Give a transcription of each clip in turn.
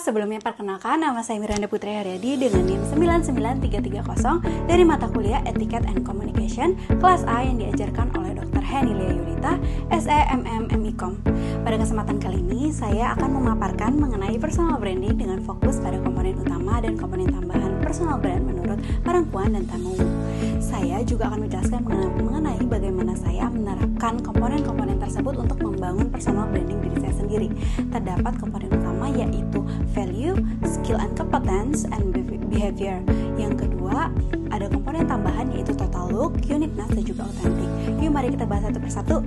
sebelumnya perkenalkan nama saya Miranda Putri Haryadi dengan NIM 99330 dari mata kuliah Etiquette and Communication kelas A yang diajarkan oleh Dr. Henilia Yulita, SEMM MIKOM. Pada kesempatan kali ini, saya akan memaparkan mengenai personal branding dengan fokus pada komponen utama dan komponen tambahan personal brand menurut perempuan dan tamu. Saya juga akan menjelaskan mengenai bagaimana saya menerapkan komponen-komponen tersebut untuk membangun personal branding diri saya sendiri. Terdapat komponen utama yaitu value, skill and competence, and behavior. Yang kedua, ada komponen tambahan yaitu total look, uniqueness, dan juga authentic. Yuk mari kita bahas satu persatu.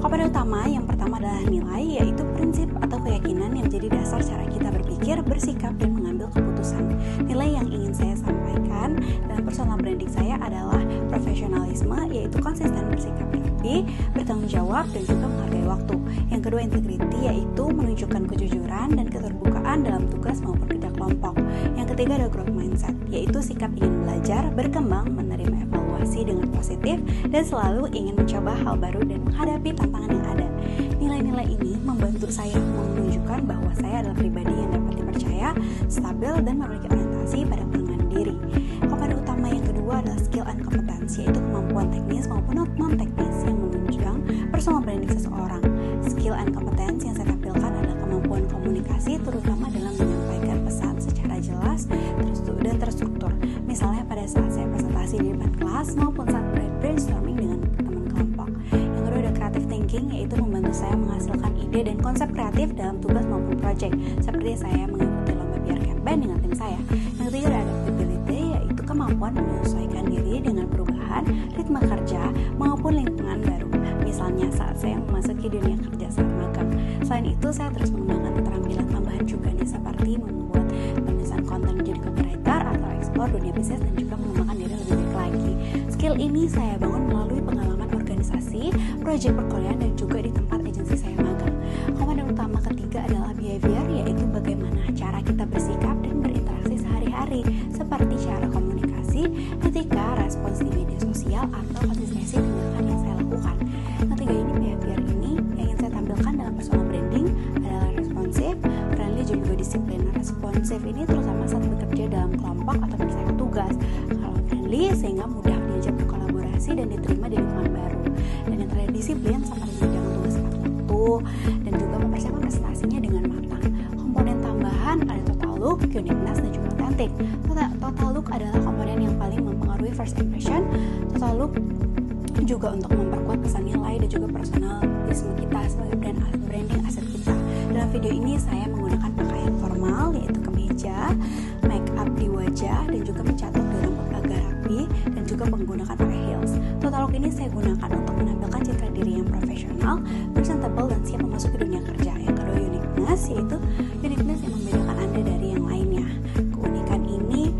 Komponen utama yang pertama adalah nilai, yaitu prinsip atau keyakinan yang menjadi dasar cara kita berpikir, bersikap, dan mengambil keputusan. Nilai yang ingin saya sampaikan dalam personal branding saya adalah profesionalisme, yaitu konsisten bersikap rapi, bertanggung jawab, dan juga menghargai waktu. Yang kedua, integrity, yaitu menunjukkan kejujuran dan keterbukaan dalam tugas maupun kerja kelompok. Yang ketiga ada growth mindset, yaitu sikap ingin belajar, berkembang, menerima evaluasi dengan positif, dan selalu ingin mencoba hal baru dan menghadapi tantangan yang ada. Nilai-nilai ini membantu saya menunjukkan bahwa saya adalah pribadi yang dapat dipercaya, stabil, dan memiliki orientasi pada pengembangan diri. Komponen utama yang kedua adalah skill and competence, yaitu kemampuan teknis maupun non-teknis yang menunjang personal branding seseorang. Skill and competence yang saya tampilkan adalah kemampuan komunikasi, terutama dalam menyampaikan pesan secara jelas dan terstruktur. Misalnya pada saat saya presentasi di depan kelas maupun saat brainstorming dengan teman kelompok. Yang kedua ada creative thinking, yaitu membantu saya menghasilkan ide dan konsep kreatif dalam tugas maupun project, seperti saya mengikuti lomba PR campaign dengan tim saya. Yang ketiga ada adaptability, yaitu kemampuan menyesuaikan diri dengan perubahan ritme kerja maupun lingkungan baru. Misalnya saat saya memasuki dunia kerja saat magang. Selain itu, saya terus menggunakan keterampilan tambahan juga nih, seperti membuat penulisan konten menjadi copywriter atau explore dunia bisnis dan juga mengembangkan diri lebih baik lagi. Skill ini saya bangun melalui pengalaman organisasi, proyek perkuliahan, dan juga di tempat agensi saya magang. Komponen utama ketiga adalah behavior, yaitu bagaimana cara kita bersikap dan berinteraksi sehari-hari, seperti cara komunikasi, etika, respons di media sosial, atau konsistensi tindakan yang saya lakukan. Ketiga ini behavior ini yang ingin saya tampilkan dalam personal branding adalah responsif, friendly, dan juga disiplin. Responsif ini terutama saat bekerja dalam kelompok atau menyelesaikan tugas. Kalau friendly sehingga mudah diajak berkolaborasi dan diterima di lingkungan baru. Dan yang terakhir disiplin, seperti menjalankan tugas tepat waktu dan juga mempersiapkan presentasinya dengan matang. Komponen tambahan ada total look, uniqueness, dan juga authentic. Total look adalah komponen yang paling mempengaruhi first impression. Total look juga untuk memperkuat pesan nilai dan juga personalisme kita sebagai branding aset kita. Dalam video ini saya menggunakan pakaian formal, yaitu kemeja, make up di wajah, dan juga mencatok di rambut agar rapi, dan juga menggunakan pakai heels. Total look ini saya gunakan untuk menampilkan citra diri yang profesional, presentable, dan siap memasuki dunia kerja. Yang kedua uniqueness, yaitu uniqueness yang membedakan Anda dari yang lainnya. Keunikan ini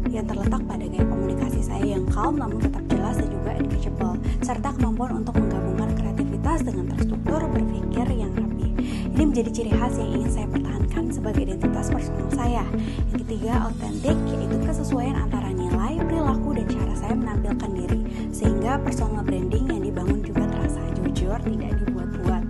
yang terletak pada gaya komunikasi saya yang calm namun tetap jelas dan juga engageable, serta kemampuan untuk menggabungkan kreativitas dengan terstruktur berpikir yang rapi. Ini menjadi ciri khas yang ingin saya pertahankan sebagai identitas personal saya. Yang ketiga, authentic, yaitu kesesuaian antara nilai, perilaku, dan cara saya menampilkan diri, sehingga personal branding yang dibangun juga terasa jujur, tidak dibuat-buat.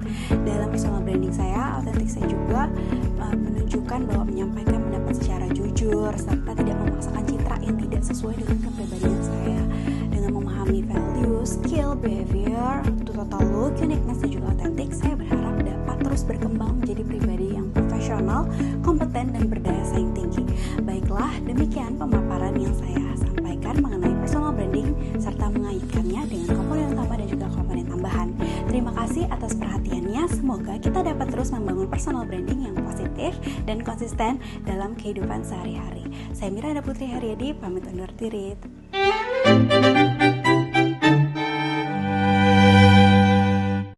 Dalam personal branding saya, authentic saya juga menunjukkan bahwa menyampaikan pendapat secara jujur, serta tidak memaksakan citra yang tidak sesuai dengan kepribadian saya. Dengan memahami value, skill, behavior, total look, uniqueness, dan juga authentic, saya berharap dapat terus berkembang menjadi pribadi yang profesional, kompeten, dan berdaya saing tinggi. Baiklah, demikian pemaparan yang saya sampaikan mengenai personal branding serta mengaitkannya dengan komponen utama dan juga komponen tambahan. Terima kasih atas perhatiannya. Semoga kita dapat terus membangun personal branding yang positif dan konsisten dalam kehidupan sehari-hari. Saya Miranda Putri Haryadi, pamit undur diri.